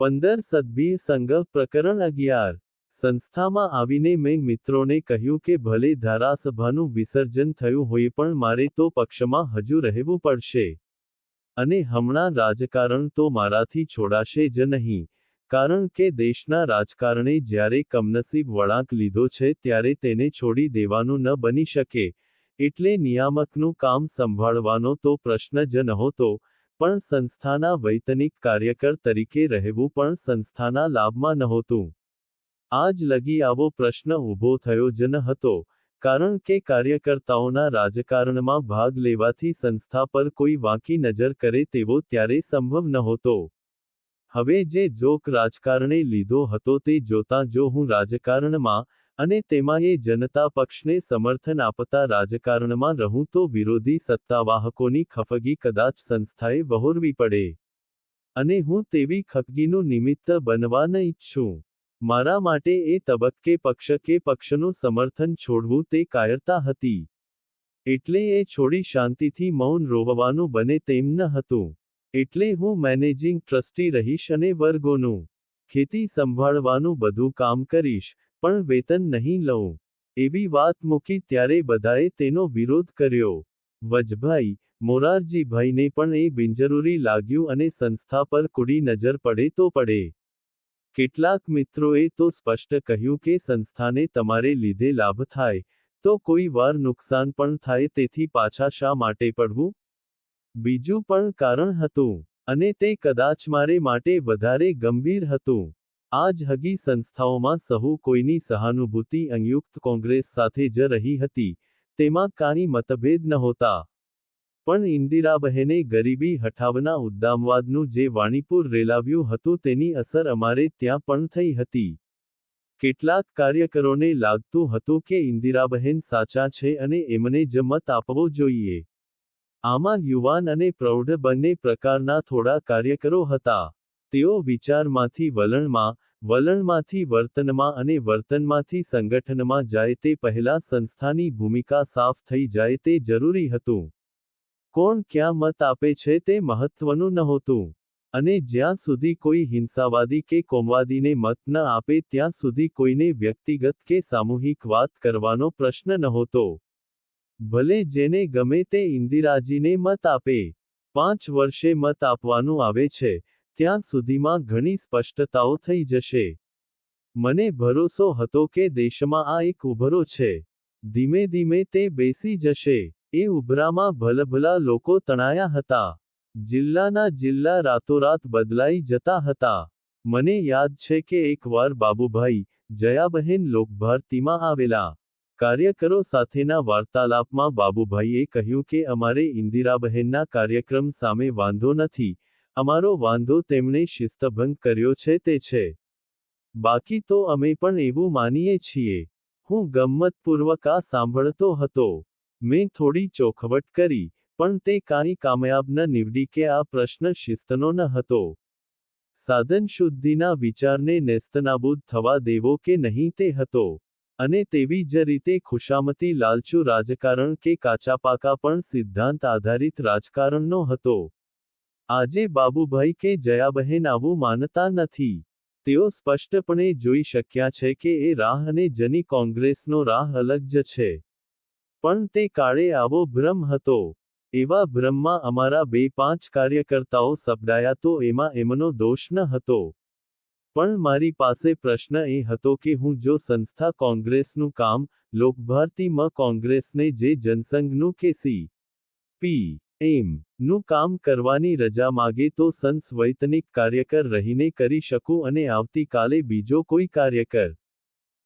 15 સદભી સંઘ પ્રકરણ 11 સંસ્થામાં આવીને મેં મિત્રોને કહ્યું કે ભલે ધારાસભાનું વિસર્જન થયું હોય પણ મારે તો પક્ષમાં હજુ રહેવું પડશે. અને હમણાં રાજકારણ તો મારાથી છોડાશે જ નહીં, કારણ કે દેશના રાજકારણે જ્યારે કમનસીબ વળાંક લીધો છે ત્યારે તેને છોડી દેવાનું ન બની શકે, એટલે નિયામકનું કામ સંભાળવાનો તો પ્રશ્ન જ નહોતો, પણ સંસ્થાના વૈતનિક કાર્યકર તરીકે રહેવું પણ સંસ્થાના લાભમાં નહોતું. આજ લગી આવો પ્રશ્ન ઊભો થયો જ ન હતો, કારણ કે કાર્યકર્તાઓના રાજકારણમાં ભાગ લેવાથી સંસ્થા પર કોઈ વાંકી નજર કરે તેવો ત્યારે સંભવ નહોતો. હવે જે ઝોક રાજકારણે લીધો હતો તે જોતાં જો હું રાજકારણમાં, અને તેમાંય જનતા પક્ષને સમર્થન આપતા રાજકારણમાં રહું તો વિરોધી સત્તાવાહકોની ખફગી કદાચ સંસ્થાએ વહોરવી પડે. અને હું તેવી ખફગીનું નિમિત્ત બનવા ન ઈચ્છું. મારા માટે એ તબક્કે પક્ષ કે પક્ષનું સમર્થન છોડવું તે કાયરતા હતી. એટલે એ છોડી શાંતિથી મૌન રોવવાનું બને તેમ ન હતું. એટલે હું મેનેજિંગ ટ્રસ્ટી રહીશ અને વર્ગોનું ખેતી સંભાળવાનું બધું કામ કરીશ, પણ વેતન નહીં લઉં. એવી વાત મૂકી ત્યારે બધાએ તેનો વિરોધ કર્યો. વજભાઈ, મોરારજીભાઈને પણ એ બિનજરૂરી લાગ્યું અને સંસ્થા પર કુડી નજર પડે તો પડે. કેટલાક મિત્રોએ તો સ્પષ્ટ કહ્યું કે સંસ્થાને તમારે લીધે લાભ થાય, તો કોઈ વાર નુકસાન પણ થાય તેથી પાછા શા માટે પડવું? બીજું પણ કારણ હતું, અને તે કદાચ મારે માટે વધારે ગંભીર હતું. આજ હગી સંસ્થાઓમાં સહુ કોઈની સહાનુભૂતિ સંયુક્ત કોંગ્રેસ સાથે જ રહી હતી, તેમાં કાંઈ મતભેદ નહોતા. પણ ઇન્દિરાબહેને ગરીબી હટાવના ઉદ્દામવાદનું જે વાણીપુર રેલાવ્યું હતું તેની અસર અમારે ત્યાં પણ થઈ હતી. કેટલાક કાર્યકરોને લાગતું હતું કે ઇન્દિરાબહેન સાચા છે અને એમને જ મત આપવો જોઈએ. આમાં યુવાન અને પ્રૌઢ બંને પ્રકારના થોડા કાર્યકરો હતા. તેઓ વિચારમાંથી વલણમાં, વલણમાંથી વર્તનમાં અને વર્તનમાંથી સંગઠનમાં જાય તે પહેલાં સંસ્થાની ભૂમિકા સાફ થઈ જાય તે જરૂરી હતું. કોણ ક્યાં મત આપે છે તે મહત્વનું નહોતું. અને જ્યાં સુધી કોઈ હિંસાવાદી કે કોમવાદીને મત ન આપે ત્યાં સુધી કોઈને વ્યક્તિગત કે સામૂહિક વાત કરવાનો પ્રશ્ન નહોતો. ભલે જેને ગમે તે ઇન્દિરાજીને મત આપે. 5 વર્ષે મત આપવાનું આવે છે, ત્યાં સુધીમાં ઘણી સ્પષ્ટતાઓ થઈ જશે. મને ભરોસો હતો કે દેશમાં આ એક ઉભરો છે. ધીમે ધીમે તે બેસી જશે. એ ઉભરામાં ભલભલા લોકો તણાયા હતા. જિલ્લાના જિલ્લા રાતોરાત બદલાઈ જતા હતા. મને યાદ છે કે એકવાર બાબુભાઈ, જયાબહેન લોકભારતીમાં આવેલા. કાર્યકરો સાથેના વાર્તાલાપમાં બાબુભાઈએ કહ્યું કે અમારે ઇન્દિરાબહેનના કાર્યક્રમ સામે વાંધો નથી, અમારો વાંધો તેમણે શિસ્તભંગ કર્યો છે તે છે. બાકી તો અમે પણ એવું માનીએ છીએ. હું ગમ્મતપૂર્વક આ સાંભળતો હતો. મેં થોડી ચોખવટ કરી, પણ તે કાંઈ કામયાબ ન નીવડી કે આ પ્રશ્ન શિસ્તનો ન હતો. સાધન શુદ્ધિના વિચારને નેસ્તનાબૂદ થવા દેવો કે નહીં તે હતો. અને તેવી જ રીતે ખુશામતી લાલચુ રાજકારણ કે કાચા પાકા પણ સિદ્ધાંત આધારિત રાજકારણનો હતો. આજે બાબુભાઈ કે જયાબહેન આવું માનતા નથી. તેઓ સ્પષ્ટપણે જોઈ શક્યા છે કે એ રાહ અને જની કોંગ્રેસનો રાહ અલગ જ છે. પણ તે કાળે આવો ભ્રમ હતો. એવા ભ્રમમાં અમારા 2-5 કાર્યકર્તાઓ સપડાયા તો એમાં એમનો દોષ ન હતો. પણ મારી પાસે પ્રશ્ન એ હતો કે હું જો સંસ્થા કોંગ્રેસનું કામ, લોકભારતીમાં કોંગ્રેસને જે જનસંઘનું કે સી.પી.એમ. નું કામ કરવાની રજા માગે તો સંસ વૈતનિક કાર્યકર રહીને કરી શકું અને આવતીકાલે બીજો કોઈ કાર્યકર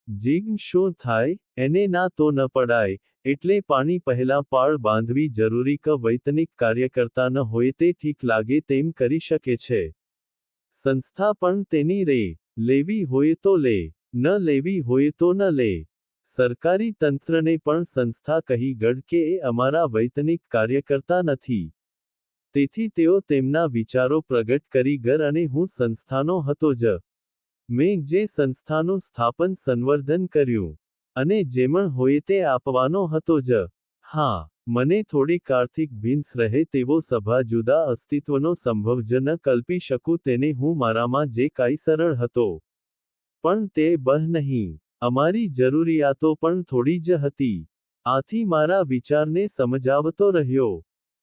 જીગ શું થાય, એને ના તો ન પડાય. એટલે પાણી પહેલા પાળ બાંધવી જરૂરી કે વૈતનિક કાર્યકર્તા ન હોય તે ઠીક લાગે તેમ કરી શકે છે. સંસ્થા પણ તેની લેવી હોય તો લે, ન લેવી હોય તો ન લે. સરકારી તંત્રને પણ સંસ્થા કહી ગઢ કે એ અમારા વૈતનિક કાર્યકર્તા નથી. તેથી તેઓ તેમના વિચારો પ્રગટ કરી ગર અને હું સંસ્થાનો હતો જ. મેં જે સંસ્થાનું સ્થાપન સંવર્ધન કર્યું. અને જેમણ હોય તે આપવાનો હતો જ. હા, મને થોડીક આર્થિક ભીંસ રહે તેવો સભા જુદા અસ્તિત્વનો સંભવ જ ન કલ્પી શકું તેને હું મારામાં જે કાંઈ સરળ હતો. પણ તે બહ નહીં. અમારી જરૂરિયાતો પણ થોડી જ હતી. આથી મારા વિચારને સમજાવતો રહ્યો.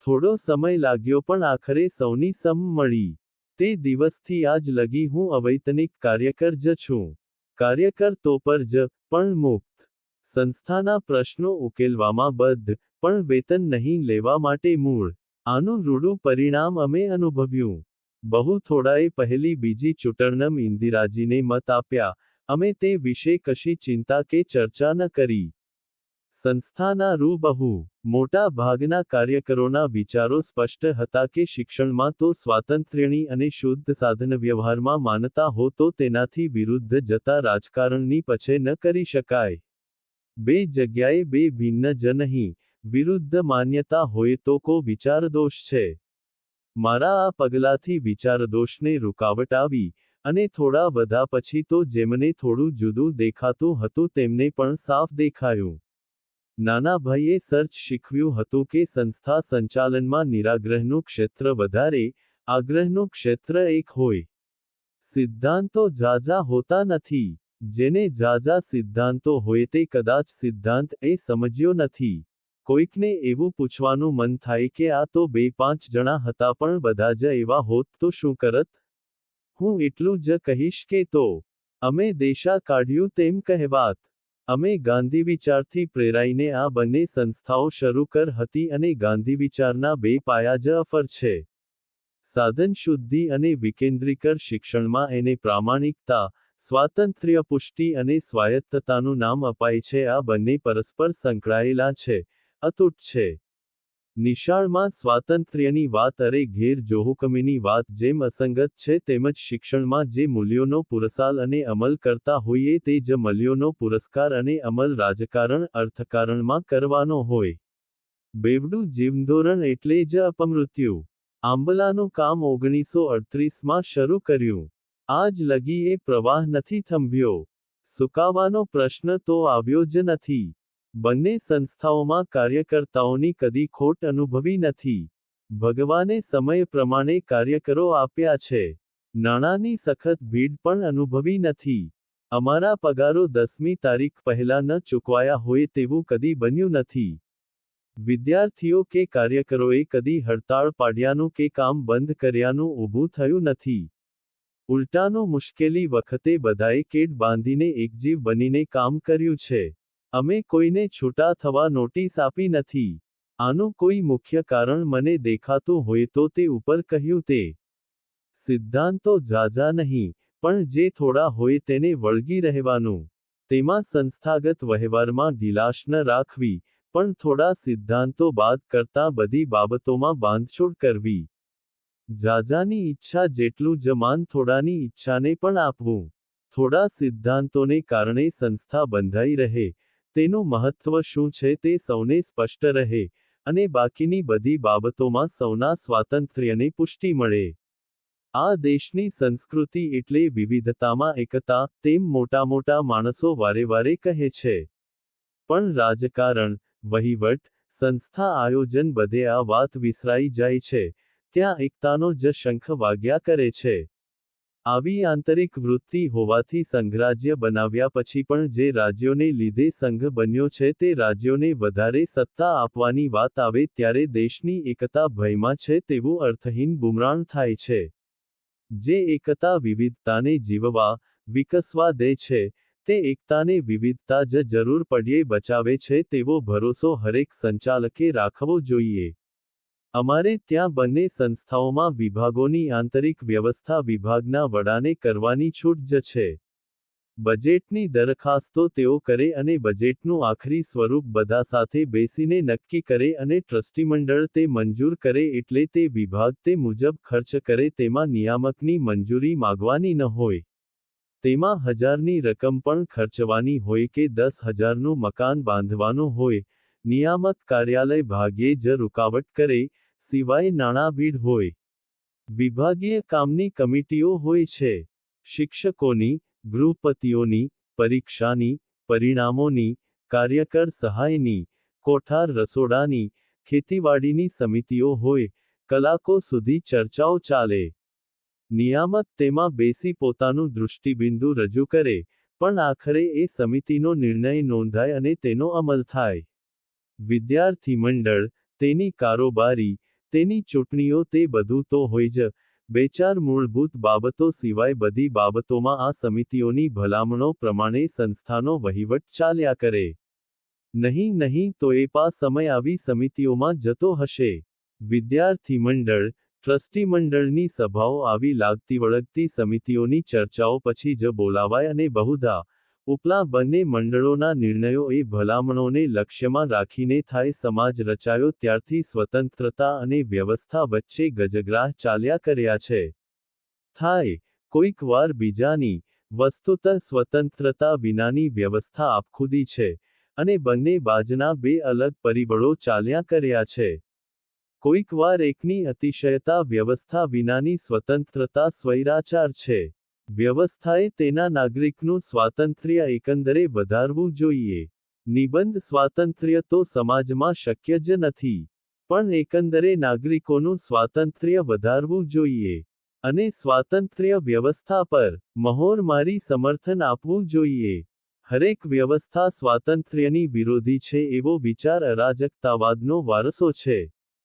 થોડો સમય લાગ્યો પણ આખરે સૌની સમ મળી. તે દિવસથી આજ લગી હું અવૈતનિક કાર્યકર જ છું. કાર્યકર તો પર જ, પણ મુક્ત. સંસ્થાના પ્રશ્નો ઉકેલવામાં બદ્ધ, પણ વેતન નહીં લેવા માટે મૂળ. આનું રૂડું પરિણામ અમે અનુભવ્યું. બહુ થોડાએ પહેલી બીજી ચૂંટણમ ઇન્દિરાજીને મત આપ્યા, અમે તે વિશે કશી ચિંતા કે ચર્ચા ન કરી. સંસ્થાના બહુ મોટા ભાગના કાર્યકરોના વિચારો સ્પષ્ટ હતા કે શિક્ષણમાં તો સ્વાતંત્ર્યની અને શુદ્ધ સાધન વ્યવહારમાં માનતા હો તો તેનાથી વિરુદ્ધ જતા રાજકારણની પછે ન કરી શકાય. બે જગ્યાએ બે ભિન્ન જ નહીં, વિરુદ્ધ માન્યતા હોય તો કો વિચારદોષ છે. મારા આ પગલાથી વિચારદોષને રૂકાવટ આવી, અને થોડા વધા પછી તો જેમને થોડું જુદું દેખાતું હતું તેમને પણ સાફ દેખાયું. નાના ભાઈએ સર્ચ શીખવ્યું હતું કે સંસ્થા સંચાલનમાં નિરાગ્રહનું ક્ષેત્ર વધારે, આગ્રહનું ક્ષેત્ર એક હોય. સિદ્ધાંતો ઝાઝા હોતા નથી. જેને ઝાઝા સિદ્ધાંતો હોય તે કદાચ સિદ્ધાંત એ સમજ્યો નથી. કોઈકને એવું પૂછવાનું મન થાય કે આ તો 2-5 જણા હતા પણ બધા જ એવા હોત તો શું કરત? હું એટલું જ કહીશ કે તો અમે દેશા કાઢ્યું તેમ કહેવાત. અમે ગાંધીવિચારથી પ્રેરાઈને આ બંને સંસ્થાઓ શરૂ કર હતી અને ગાંધીવિચારના બે પાયા જ અફર છે. સાધન શુદ્ધિ અને વિકેન્દ્રીકર શિક્ષણમાં એને પ્રામાણિકતા, સ્વાતંત્ર્ય પુષ્ટિ અને સ્વાયત્તતાનું નામ અપાય છે. આ બંને પરસ્પર સંકળાયેલા છે, અતૂટ છે. નિશાળમાં સ્વાતંત્ર્યની વાત અરે ઘેર જોહુકમીની વાત જેમ અસંગત છે તેમજ શિક્ષણમાં જે મૂલ્યોનો પુરસાલ અને અમલ કરતા હોઈએ તે જ મૂલ્યોનો પુરસ્કાર અને અમલ રાજકારણ અર્થકારણમાં કરવાનો હોય. બેવડું જીવનધોરણ એટલે જ અપમૃત્યુ. આંબલાનું કામ 1938માં શરૂ કર્યું. આજ લગી એ પ્રવાહ નથી થંભ્યો. સુકાવાનો પ્રશ્ન તો આવ્યો જ નથી. બંને સંસ્થાઓમાં કાર્યકર્તાઓની કદી ખોટ અનુભવી નથી. ભગવાને સમય પ્રમાણે કાર્યકરો આપ્યા છે. નાણાંની સખત ભીડ પણ અનુભવી નથી. અમારા પગારો 10મી તારીખ પહેલા ન ચૂકવાયા હોય તેવું કદી બન્યું નથી. વિદ્યાર્થીઓ કે કાર્યકરોએ કદી હડતાળ પાડ્યાનું કે કામ બંધ કર્યાનું ઊભું થયું નથી. ઉલટાનું મુશ્કેલી વખતે બધાએ કેડ બાંધીને એકજીવ બનીને કામ કર્યું છે. અમે કોઈને છૂટા થવા નોટિસ આપી નથી. આનું કોઈ મુખ્ય કારણ મને દેખાતું હોય તો તે ઉપર કહ્યું તે. સિદ્ધાંતો ઝાઝા નહીં, પણ જે થોડા હોય તેને વળગી રહેવાનું. તેમાં સંસ્થાગત વહેવારમાં ઢીલાશ ન રાખવી, પણ થોડા સિદ્ધાંતો બાદ કરતાં બધી બાબતોમાં બાંધછોડ કરવી. ઝાઝાની ઈચ્છા જેટલું જ માન થોડાની ઈચ્છાને પણ આપવું. થોડા સિદ્ધાંતોને કારણે સંસ્થા બંધાઈ રહે, તેનું મહત્વ શું છે તે સૌને સ્પષ્ટ રહે, અને બાકીની બધી બાબતોમાં સૌના સ્વાતંત્ર્યને પુષ્ટિ મળે. આ દેશની સંસ્કૃતિ એટલે વિવિધતામાં એકતા, તેમ મોટા માણસો વારે કહે છે. પણ રાજકારણ, વહીવટ, સંસ્થા આયોજન બધે આ વાત વિસરાઈ જાય છે. ત્યાં એકતાનો જ શંખ વાગ્યા કરે છે. આવી આંતરિક વૃત્તિ હોવાથી સંઘરાજ્ય બનાવ્યા પછી પણ જે રાજ્યોને લીધે સંઘ બન્યો છે તે રાજ્યોને વધારે સત્તા આપવાની વાત આવે ત્યારે દેશની એકતા ભયમાં છે તેવું અર્થહીન બુમરાણ થાય છે. જે એકતા વિવિધતાને જીવવા, વિકસવા દે છે, તે એકતાને વિવિધતા જ જરૂર પડ્યે બચાવે છે તેવો ભરોસો હરેક સંચાલકે રાખવો જોઈએ. અમારે ત્યાં બંને સંસ્થાઓમાં વિભાગોની આંતરિક વ્યવસ્થા વિભાગના વડાને કરવાની છૂટ જ છે. બજેટની દરખાસ્તો તેઓ કરે અને બજેટનું આખરી સ્વરૂપ બધા સાથે બેસીને નક્કી કરે અને ટ્રસ્ટીમંડળ તે મંજૂર કરે એટલે તે વિભાગ તે મુજબ ખર્ચ કરે. તેમાં નિયામકની મંજૂરી માગવાની ન હોય. તેમાં 1000ની રકમ પણ ખર્ચવાની હોય કે 10,000નું મકાન બાંધવાનું હોય. નિયામક કાર્યાલય ભાગ્યે જ રૂકાવટ કરે, સિવાય નાણાભીડ હોય. વિભાગીય કામની કમિટીઓ હોય છે. શિક્ષકોની, ગૃહપતિઓની, પરીક્ષાની, પરિણામોની, કાર્યકર સહાયની, કોઠાર રસોડાની, ખેતીવાડીની સમિતિઓ હોય, કલાકો સુધી ચર્ચાઓ ચાલે. નિયામક તેમાં બેસી પોતાનું દૃષ્ટિબિંદુ રજૂ કરે, પણ આખરે એ સમિતિનો નિર્ણય નોંધાય અને તેનો અમલ થાય. વિદ્યાર્થી મંડળ, તેની કારોબારી, તેની ચૂંટણીઓ, તે બધું તો હોય જ, બે ચાર મૂળભૂત બાબતો સિવાય બધી બાબતોમાં આ સમિતિઓની ભલામણો પ્રમાણે સંસ્થાનો વહીવટ ચાલ્યા કરે. નહીં તો એ સમય આવી સમિતિઓમાં જતો હશે. વિદ્યાર્થી મંડળ, ટ્રસ્ટી મંડળની સભાઓ આવી લાગતી વળગતી સમિતિઓની ચર્ચાઓ પછી જ બોલાવાય અને બહુધા ઉપલા બંને મંડળોના નિર્ણયો એ ભલામણોને લક્ષ્યમાં રાખીને થાય. સમાજ રચાયો ત્યારથી સ્વતંત્રતા અને વ્યવસ્થા વચ્ચે ગજગ્રાહ ચાલ્યા કર્યા છે. થાય કોઈક વાર બીજાની, વસ્તુતઃ સ્વતંત્રતા વિનાની વ્યવસ્થા આપખુદી છે, અને બંને બાજના બે અલગ પરિબળો ચાલ્યા કર્યા છે. કોઈક વાર એકની અતિશયતા વ્યવસ્થા વિનાની સ્વતંત્રતા સ્વૈરાચાર છે. વ્યવસ્થાએ તેના નાગરિકનું સ્વાતંત્ર્ય એકંદરે વધારવું જોઈએ. નિબંધ સ્વાતંત્ર્ય તો સમાજમાં શક્ય જ નથી, પણ એકંદરે નાગરિકોનું સ્વાતંત્ર્ય વધારવું જોઈએ. અને સ્વાતંત્ર્ય વ્યવસ્થા પર મહોર મારી સમર્થન આપવું જોઈએ. હરેક વ્યવસ્થા સ્વાતંત્ર્યની વિરોધી છે એવો વિચાર અરાજકતાવાદનો વારસો છે.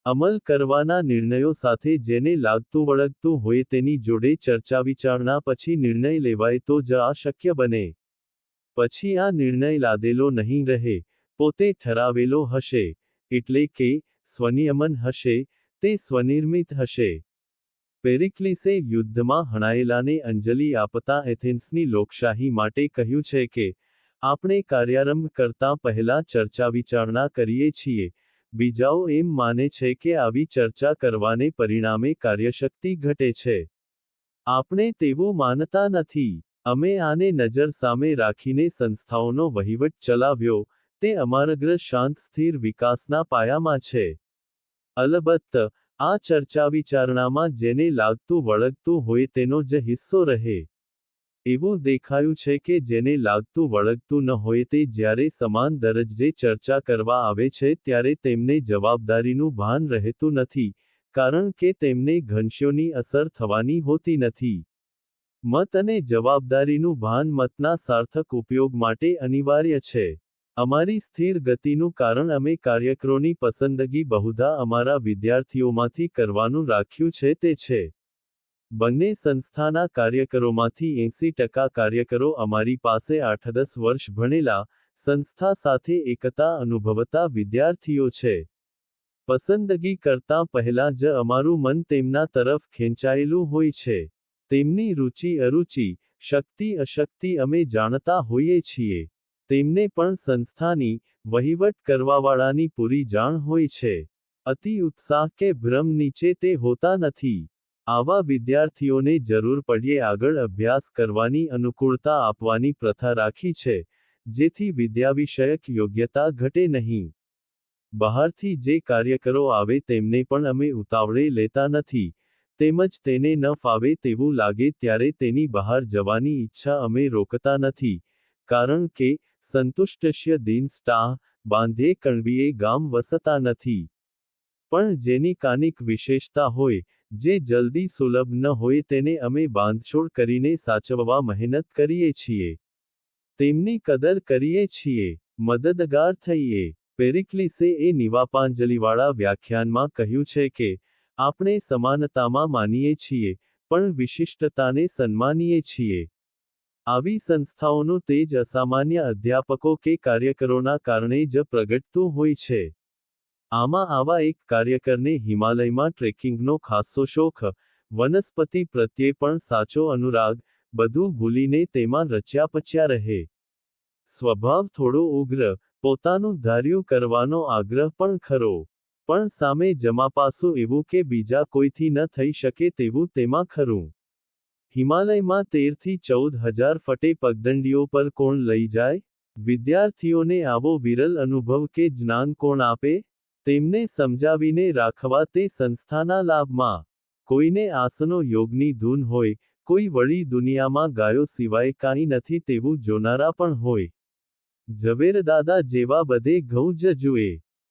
અમલ કરવાના નિર્ણયો સાથે જેને લાગતું વળગતું હોય તેની જોડે ચર્ચા વિચારણા પછી નિર્ણય લેવાય તો જ આ શક્ય બને. પછી આ નિર્ણય લાદેલો નહીં રહે, પોતે ઠરાવેલો હશે. એટલે કે, સ્વનિયમન હશે, તે સ્વનિર્મિત હશે. પેરિક્લિસે યુદ્ધમાં હણાયેલાને અંજલિ આપતા એથેન્સની લોકશાહી માટે કહ્યું છે કે, આપણે કાર્યારંભ કરતાં પહેલા ચર્ચા વિચારણા કરીએ છીએ. બીજાઓ એમ માને છે કે આવી ચર્ચા કરવાને પરિણામે કાર્યશક્તિ ઘટે છે. આપણે તેવું માનતા નથી. અમે આને નજર સામે રાખીને સંસ્થાઓનો વહીવટ ચલાવ્યો, તે અમારગ્ર શાંત સ્થિર વિકાસના પાયામાં છે. અલબત્ત, આ ચર્ચા વિચારણામાં જેને લાગતું વળગતું હોય તેનો જ હિસ્સો રહે. એવું દેખાયું છે કે જેને લાગતું વળગતું ન હોય તે જ્યારે સમાન દરજ્જે ચર્ચા કરવા આવે છે ત્યારે તેમને જવાબદારીનું ભાન રહેતું નથી, કારણ કે તેમને ઘનશ્યોની અસર થવાની હોતી નથી. મત અને જવાબદારીનું ભાન મતના સાર્થક ઉપયોગ માટે અનિવાર્ય છે. અમારી સ્થિર ગતિનું કારણ અમે કાર્યકરોની પસંદગી બહુધા અમારા વિદ્યાર્થીઓમાંથી કરવાનું રાખ્યું છે તે છે. બંને સંસ્થાના કાર્યકરોમાંથી 80% કાર્યકરો અમારી પાસે 8-10 વર્ષ ભણેલા, સંસ્થા સાથે એકતા અનુભવતા વિદ્યાર્થીઓ છે. પસંદગી કરતાં પહેલા જ અમારું મન તેમના તરફ ખેંચાયેલું હોય છે. તેમની રુચિ અરુચિ, શક્તિ અશક્તિ અમે જાણતા હોઈએ છીએ. તેમને પણ સંસ્થાની, વહીવટ કરવાવાળાની પૂરી જાણ હોય છે. અતિ ઉત્સાહ કે ભ્રમ નીચે તે હોતા નથી. આવા વિદ્યાર્થીઓને જરૂર પડ્યે આગળ અભ્યાસ કરવાની અનુકૂળતા આપવાની પ્રથા રાખી છે, જેથી વિદ્યાવિષયક યોગ્યતા ઘટે નહીં. બહારથી જે કાર્યકરો આવે તેમને પણ અમે ઉતાવળે લેતા નથી, તેમજ તેને ન ફાવે તેવું લાગે ત્યારે તેની બહાર જવાની ઈચ્છા અમે રોકતા નથી, કારણ કે, સંતુષ્ટસ્ય દીનસ્ટાહ, બાંધે કણબીએ ગામ વસતા નથી. પણ જેની કાનિક વિશેષતા હોય, જે જલ્દી સુલભ ન હોય તેને અમે બાંધછોડ કરીને સાચવવા મહેનત કરીએ છીએ. તેમની કદર કરીએ છીએ, મદદગાર થઈએ. પેરિક્લિસે એ નિવાપાંજલિવાળા વ્યાખ્યાનમાં કહ્યું છે કે, આપણે સમાનતામાં માનીએ છીએ, પણ વિશિષ્ટતાને સન્માનીએ છીએ. આવી સંસ્થાઓનું તેજ અસામાન્ય અધ્યાપકો કે કાર્યકરોના કારણે જ પ્રગટતું હોય છે. આમાં આવા એક કાર્યકરને હિમાલયમાં ટ્રેકિંગનો ખાસ્સો શોખ, વનસ્પતિ પ્રત્યે પણ સાચો અનુરાગ, બધું ભૂલીને તેમાં રચ્યાપચ્યા રહે. સ્વભાવ થોડો ઉગ્ર, પોતાનું ધાર્યું કરવાનો આગ્રહ પણ ખરો. પણ સામે જમાપાસું એવું કે બીજા કોઈથી ન થઈ શકે તેવું તેમાં ખરું. હિમાલયમાં 13થી 14,000 ફટે પગદંડીઓ પર કોણ લઈ જાય? વિદ્યાર્થીઓને આવો વિરલ અનુભવ કે જ્ઞાન કોણ આપે? તેમને સમજાવીને રાખવા તે સંસ્થાના લાભમાં. કોઈને આસનો યોગની ધૂન હોય, કોઈ વળી દુનિયામાં ગાયો સિવાય કાંઈ નથી તેવું જોનારા પણ હોય. ઝવેરદાદા જેવા બધે ઘઉં જ જુએ.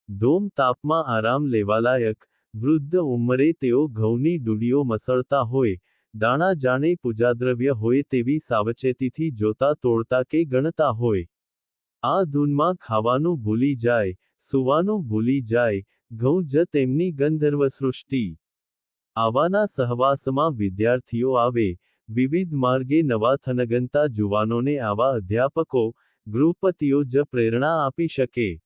ધોમ તાપમાં આરામ લેવાલાયક, વૃદ્ધ ઉંમરે તેઓ ઘઉંની ડૂડીઓ મસળતા હોય, દાણા જાણે પૂજાદ્રવ્ય હોય તેવી સાવચેતીથી જોતા તોડતા કે ગણતા હોય. આ ધૂનમાં ખાવાનું ભૂલી જાય, સૂવાનું ભૂલી જાય, ઘઉં જ તેમની ગંધર્વ સૃષ્ટિ. આવાના સહવાસમાં વિદ્યાર્થીઓ આવે, વિવિધ માર્ગે નવા થનગનતા જુવાનોને આવા અધ્યાપકો, ગૃહપતિઓ જ પ્રેરણા આપી શકે.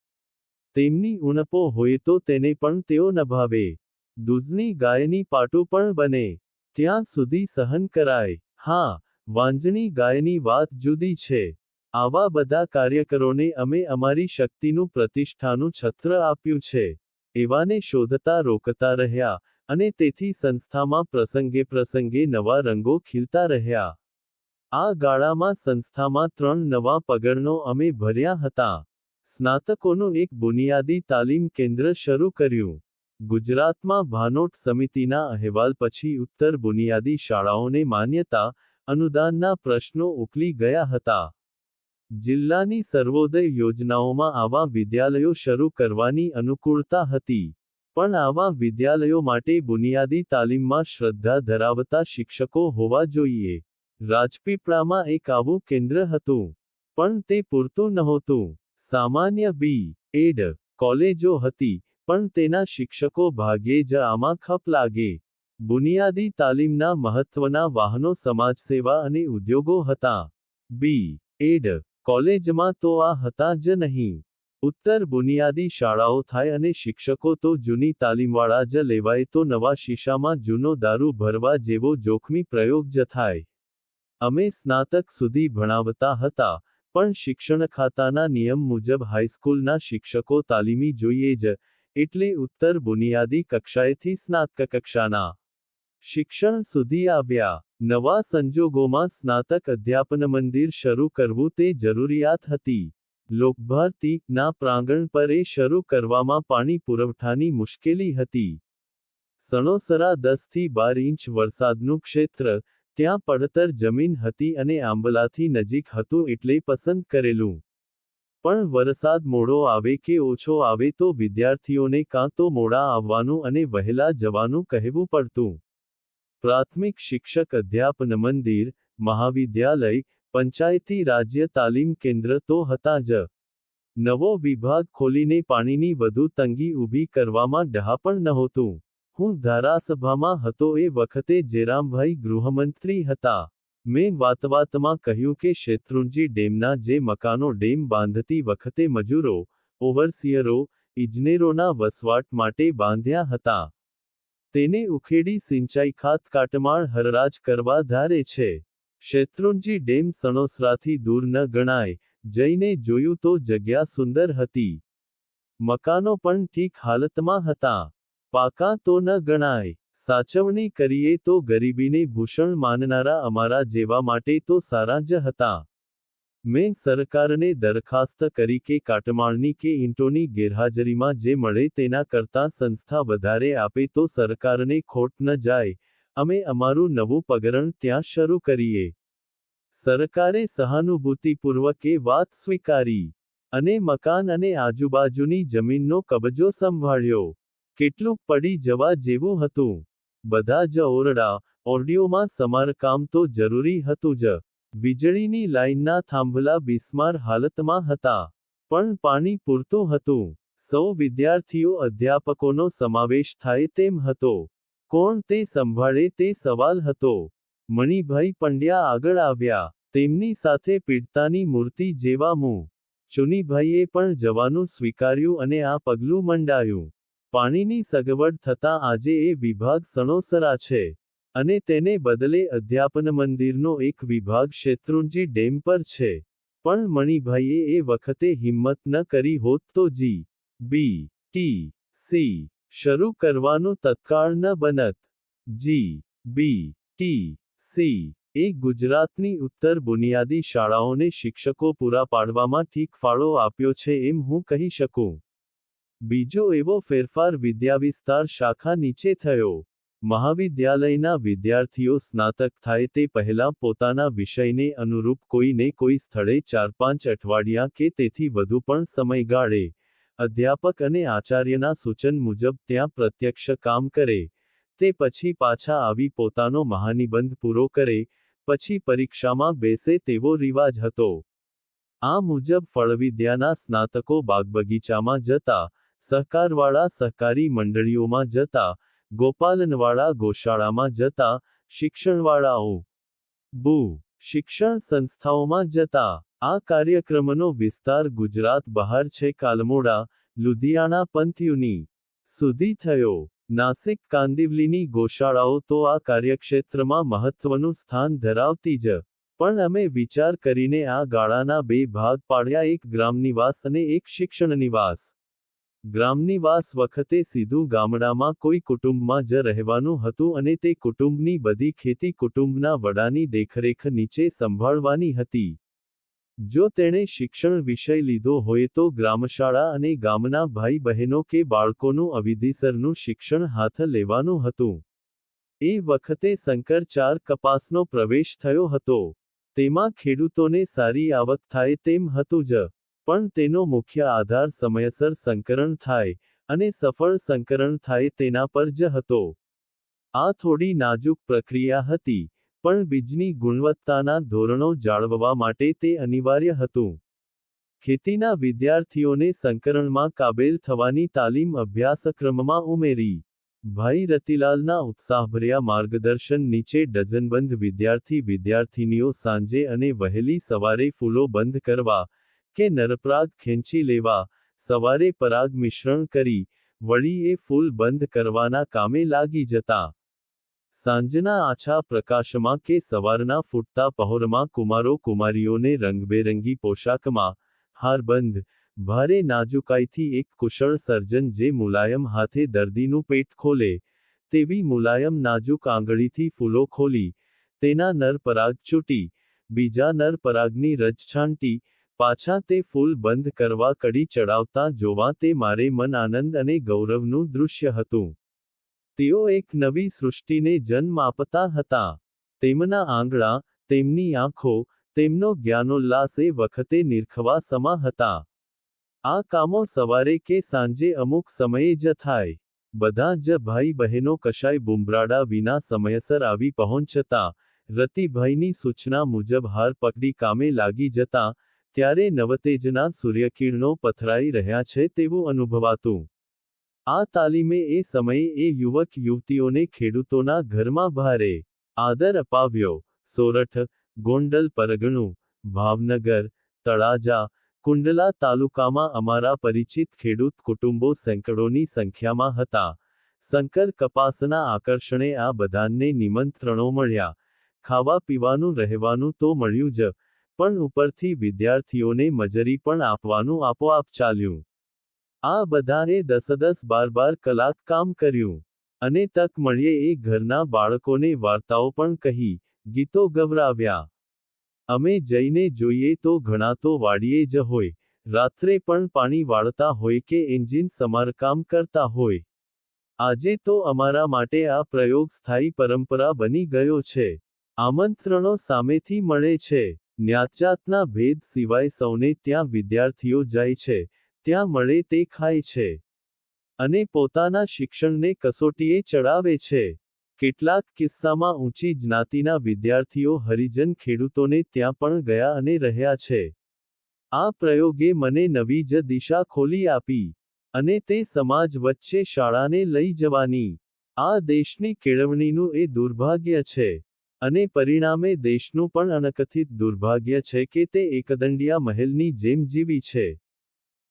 તેમની ઉણપો હોય તો તેને પણ તેઓ નભાવે. દૂધની ગાયની પાટું પણ બને, ત્યાં સુધી સહન કરાય. હા, વાંજણી ગાયની વાત જુદી છે. આવા બધા કાર્યકરોને અમે અમારી શક્તિનું પ્રતિષ્ઠાનું છત્ર આપ્યું છે. એવાને શોધતા રોકતા રહ્યા, અને તેથી સંસ્થામાં પ્રસંગે નવા રંગો ખીલતા રહ્યા. આ ગાળામાં સંસ્થામાં 3 નવા પગરણો અમે ભર્યા હતા. સ્નાતકોનું એક બુનિયાદી તાલીમ કેન્દ્ર શરૂ કર્યું. ગુજરાતમાં ભાનોટ સમિતિના અહેવાલ પછી ઉત્તર બુનિયાદી શાળાઓને માન્યતા, અનુદાનના પ્રશ્નો ઉકલી ગયા હતા. જિલ્લાની સર્વોદય યોજનાઓમાં આવા વિદ્યાલયો શરૂ કરવાની અનુકૂળતા હતી. પણ આવા વિદ્યાલયો માટે બુનિયાદી તાલીમમાં શ્રદ્ધા ધરાવતા શિક્ષકો હોવા જોઈએ. રાજપીપળામાં એક આવું કેન્દ્ર હતું. પણ તે પૂરતું નહોતું. સામાન્ય બી.એડ. કોલેજો હતી, પણ તેના શિક્ષકો ભાગ્યે જ આમાં ખપ લાગે. બુનિયાદી તાલીમના મહત્વના વાહનો સમાજસેવા અને ઉદ્યોગો હતા. બી.એડ. કોલેજમાં તો આ હતા જ નહીં. ઉત્તર બુનિયાદી શાળાઓ થાય અને શિક્ષકો તો જૂની તાલીમવાળા જ લેવાય તો નવા શીશામાં જૂનો દારૂ ભરવા જેવો જોખમી પ્રયોગ જ થાય. અમે સ્નાતક સુધી ભણાવતા હતા, પણ શિક્ષણ ખાતાના નિયમ મુજબ હાઈસ્કૂલના શિક્ષકો તાલીમી જોઈએ જ, એટલે ઉત્તર બુનિયાદી કક્ષાએથી સ્નાતક કક્ષાના શિક્ષણ સુધી આવ્યા. નવા સંજોગોમાં સ્નાતક અધ્યાપન મંદિર શરૂ કરવું તે જરૂરિયાત હતી. લોકભારતી ના પ્રાંગણ પર એ શરૂ કરવામાં પાણી પુરવઠાની મુશ્કેલી હતી. સણોસરા 10 થી 12 ઇંચ વરસાદનું ક્ષેત્ર, ત્યાં પડતર જમીન હતી અને આંબલાથી નજીક હતું એટલે પસંદ કરેલું. પણ વરસાદ મોડો આવે કે ઓછો આવે તો વિદ્યાર્થીઓને કાં તો મોડા આવવાનું અને વહેલા જવાનું કહેવું પડતું. પ્રાથમિક શિક્ષક અધ્યાપન મંદિર, મહાવિદ્યાલય, પંચાયતી રાજ્ય તાલીમ કેન્દ્ર તો હતા જ. નવો વિભાગ ખોલીને પાણીની વધુ તંગી ઊભી કરવામાં ડહાપણ નહોતું. હું ધારાસભામાં હતો એ વખતે જેરામભાઈ ગૃહમંત્રી હતા. મેં વાતમાં કહ્યું કે શેત્રુંજી ડેમના જે મકાનો ડેમ બાંધતી વખતે મજૂરો, ઓવરસિયરો, ઇજનેરોના વસવાટ માટે બાંધ્યા હતા, તેને ઉખેડી સિંચાઈ ખાત કાટમાળ હરરાજ કરવા ધારે છે. શેત્રુંજી ડેમ સણોસરાથી દૂર ન ગણાય. જઈને જોયું તો જગ્યા સુંદર હતી. મકાનો પણ ઠીક હાલતમાં હતા. પાકા તો ન ગણાય. સાચવણી કરીએ તો ગરીબીને ભૂષણ માનનારા અમારા જેવા માટે તો સારા જ હતા. મેં સરકારને દરખાસ્ત કરી કે કાટમાળની કે ઈંટોની ગેરહાજરીમાં જે મળે તેના કરતાં સંસ્થા વધારે આપે તો સરકારને ખોટ ન જાય, અમે અમારું નવું પગરણ ત્યાં શરૂ કરીએ. સરકારે સહાનુભૂતિપૂર્વક એ વાત સ્વીકારી. અને મકાન અને આજુબાજુની જમીનનો કબજો સંભાળ્યો. કેટલુંક પડી જવા જેવું હતું. બધા જ ઓરડીઓમાં સમારકામ તો જરૂરી હતું જ. વીજળીની લાઇનના થાંભલા બિસ્માર હાલતમાં હતા. પણ પાણી પૂરતું હતું. સૌ વિદ્યાર્થીઓ અધ્યાપકોનો સમાવેશ થાય તેમ હતો. કોણ તે સંભાળે તે સવાલ હતો. મણિભાઈ પંડ્યા આગળ આવ્યા. તેમની સાથે પીડતાની મૂર્તિ જેવા મું. ચુનીભાઈએ પણ જવાનું સ્વીકાર્યું અને આ પગલું મંડાયું. પાણીની સગવડ થતાં આજે એ વિભાગ સણોસરા છે. અને તેને બદલે અધ્યાપન મંદિરનો એક વિભાગ શેત્રુંજી ડેમ પર છે. પણ મણિભાઈએ એ વખતે હિંમત ન કરી હોત તો જી.બી.ટી.સી. શરૂ કરવાનું તત્કાળ ન બનત. જી.બી.ટી.સી. એ ગુજરાતની ઉત્તર બુનિયાદી શાળાઓને શિક્ષકો પૂરા પાડવામાં ઠીક ફાળો આપ્યો છે એમ હું કહી શકું. બીજો એવો ફેરફાર વિદ્યાવિસ્તાર શાખા નીચે થયો. મહાવિદ્યાલયના વિદ્યાર્થીઓ સ્નાતક થાય તે પહેલાં પોતાના વિષયને અનુરૂપ કોઈને કોઈ સ્થળે 4-5 અઠવાડિયા કે તેથી વધુ પણ સમયગાળે અધ્યાપક અને આચાર્યના સૂચન મુજબ ત્યાં પ્રત્યક્ષ કામ કરે, તે પછી પાછા આવી પોતાનો મહાનિબંધ પૂરો કરે, પછી પરીક્ષામાં બેસે તેવો રિવાજ હતો. આ મુજબ ફળવિદ્યાના સ્નાતકો બાગબગીચામાં જતા, સહકારવાળા સહકારી મંડળીઓમાં જતા, ગોપાલનવાળા ગોશાળામાં જતા, શિક્ષણવાળાઓ શિક્ષણ સંસ્થાઓમાં જતા. આ કાર્યક્રમનો વિસ્તાર ગુજરાત બહાર છેક આલમોડા, લુધિયાણા પંથયુની સુધી થયો. નાસિક કાંદિવલીની ગોશાળાઓ તો આ કાર્યક્ષેત્રમાં મહત્વનું સ્થાન ધરાવતી જ. પણ અમે વિચાર કરીને આ ગાળાના બે ભાગ પાડ્યા, એક ગ્રામનિવાસ અને એક શિક્ષણનિવાસ. ગ્રામનિવાસ વખતે સીધું ગામડામાં કોઈ કુટુંબમાં જ રહેવાનું હતું અને તે કુટુંબની બધી ખેતી કુટુંબના વડાની દેખરેખ નીચે સંભાળવાની હતી. જો તેણે શિક્ષણ વિષય લીધો હોય તો ગ્રામશાળા અને ગામના ભાઈ બહેનો કે બાળકોનું અવિધિસરનું શિક્ષણ હાથ લેવાનું હતું. એ વખતે શંકર ચાર કપાસનો પ્રવેશ થયો હતો. તેમાં ખેડૂતોને સારી આવક થાય તેમ હતું જ, પણ તેનો મુખ્ય આધાર સમયસર સંકરણ થાય, અને સફળ સંકરણ થાય તેના પર જ હતો. આ થોડી નાજુક પ્રક્રિયા હતી, પણ બીજની ગુણવત્તાના ધોરણો જાળવવા માટે તે અનિવાર્ય હતું. ખેતીના વિદ્યાર્થીઓને સંકરણમાં કાબેલ થવાની તાલીમ અભ્યાસક્રમમાં ઉમેરી. ભાઈ રતિલાલના ઉત્સાહભર્યા માર્ગદર્શન નીચે ડઝનબંધ વિદ્યાર્થીનીઓ સાંજે અને વહેલી સવારે ફૂલો બંધ કરવા, કે નરપરાગ ખેંચી લેવા, સવારે પરાગ મિશ્રણ કરી, વળી એ ફૂલ બંધ કરવાના કામે લાગી જતા. સાંજના આછા પ્રકાશમાં કે સવારના ફૂટતા પહોરમાં કુમારો કુમારીઓને રંગબેરંગી પોશાકમાં, હારબંધ, ભારે નાજુકાઈથી એક કુશળ સર્જન જે મુલાયમ હાથે દર્દીનું પેટ ખોલે, તેવી મુલાયમ નાજુક આંગળીથી ફૂલો ખોલી, તેના નર પરાગ ચૂંટી, બીજા નર પરાગની રજ છાંટી, પાછા તે ફૂલ બંધ કરવા કડી ચડાવતા જોવા તે મારે મન આનંદ અને ગૌરવનું દૃશ્ય હતું. તેઓ એક નવી સૃષ્ટિને જન્મ આપતા હતા. તેમના આંગળા, તેમની આંખો, તેમનો જ્ઞાનોલ્લાસ એ વખતે નિરખવા સમા હતા. આ કામો સવારે કે સાંજે અમુક સમયે જ થાય. બધા જ ભાઈ બહેનો કશાય બુંબરાડા વિના સમયસર આવી પહોંચતા, રતિભાઈની સૂચના મુજબ હાર પકડી કામે લાગી જતા, ત્યારે નવતેજના સૂર્યકિરણો પથરાઈ રહ્યા છે તેવું અનુભવાતું. આ તાલીમે એ સમયે એ યુવક યુવતીઓને ખેડૂતોના ઘરમાં ભારે આદર અપાવ્યો. સોરઠ, ગોંડલ પરગણું, ભાવનગર, તળાજા, કુંડલા તાલુકામાં અમારા પરિચિત ખેડૂત કુટુંબો સેંકડોની સંખ્યામાં હતા. શંકર કપાસના આકર્ષણે આ બધાને નિમંત્રણો મળ્યા. ખાવા પીવાનું રહેવાનું તો મળ્યું જ, પણ ઉપરથી વિદ્યાર્થીઓને મજરી પણ આપવાનું આપોઆપ ચાલ્યું. આ બધાએ 10-10, 12-12 કલાક કામ કર્યું. અને તક મળીએ એ ઘરના બાળકોને વાર્તાઓ પણ કહી, ગીતો ગવરાવ્યા. અમે જઈને જોઈએ તો ઘણા તો વાડીએ જ હોય, રાત્રે પણ પાણી વાળતા હોય કે એન્જિન સમારકામ કરતા હોય. આજે તો અમારા માટે આ પ્રયોગ સ્થાયી પરંપરા બની ગયો છે. આમંત્રણો સામેથી મળે છે. જ્ઞાતજાતના ભેદ સિવાય સૌને ત્યાં વિદ્યાર્થીઓ જાય છે, ત્યાં મળે તે ખાય છે. અને પોતાના શિક્ષણને કસોટીએ ચડાવે છે. કેટલાક કિસ્સામાં ઊંચી જ્ઞાતિના વિદ્યાર્થીઓ હરિજન ખેડૂતોને ત્યાં પણ ગયા અને રહ્યા છે. આ પ્રયોગે મને નવી જ દિશા ખોલી આપી. અને તે સમાજ વચ્ચે શાળાને લઈ જવાની. આ દેશની કેળવણીનું એ દુર્ભાગ્ય છે. અને પરિણામે દેશનું પણ અનકથિત દુર્ભાગ્ય છે કે તે એકદંડિયા મહેલની જેમ જીવી છે.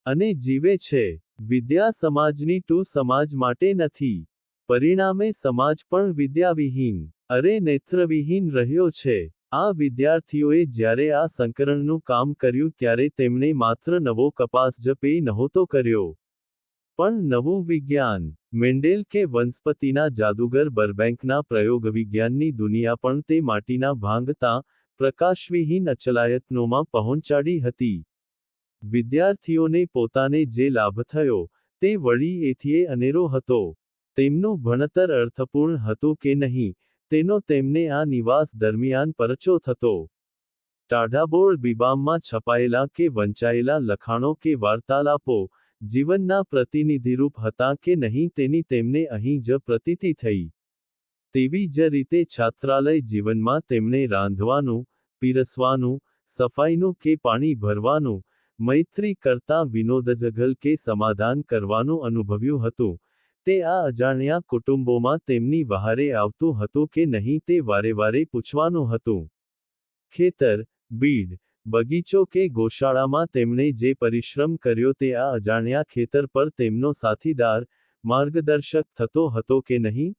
અને જીવે છે. વિદ્યા સમાજની ટુ સમાજ માટે નથી. પરિણામે સમાજ પણ વિદ્યાવિહીન, અરે નેત્રવિહીન રહ્યો છે. આ વિદ્યાર્થીઓએ જ્યારે આ સંકરણનું કામ કર્યું ત્યારે તેમણે માત્ર નવો કપાસ જ પેય નહોતો કર્યો, પણ નવું વિજ્ઞાન. મેન્ડેલ કે વનસ્પતિના જાદુગર બર્બેન્કના પ્રયોગવિજ્ઞાનની દુનિયા પણ તે માટીના ભાંગતા, પ્રકાશવિહીન અચલાયતનોમાં પહોંચાડી હતી. વિદ્યાર્થીઓને પોતાને જે લાભ થયો, તે વળી એથીએ અનેરો હતો. તેમનું ભણતર અર્થપૂર્ણ હતું કે નહીં, તેનો તેમને આ નિવાસ દરમિયાન પરચો થતો. ટાઢાબોળ બીબામમાં છપાયેલા કે વંચાયેલા લખાણો કે વાર્તાલાપો, જીવનના પ્રતિનિધિરૂપ હતા કે નહીં તેની તેમને અહીં જ પ્રતીતિ થઈ. તેવી જ રીતે છાત્રાલય જીવનમાં તેમણે રાંધવાનું, પીરસવાનું, સફાઈનું કે પાણી ભરવાનું, મૈત્રી કરતા વિનોદજગલ કે સમાધાન કરવાનું અનુભવ્યું હતું. તે આ અજાણ્યા કુટુંબોમાં તેમની વહારે આવતું હતું કે નહીં તે વારે વારે પૂછવાનું હતું. ખેતર, બીડ, બગીચો કે ગોશાળામાં તેમણે જે પરિશ્રમ કર્યો તે આ અજાણ્યા ખેતર પર તેમનો સાથીદાર, માર્ગદર્શક થતો હતો કે નહીં?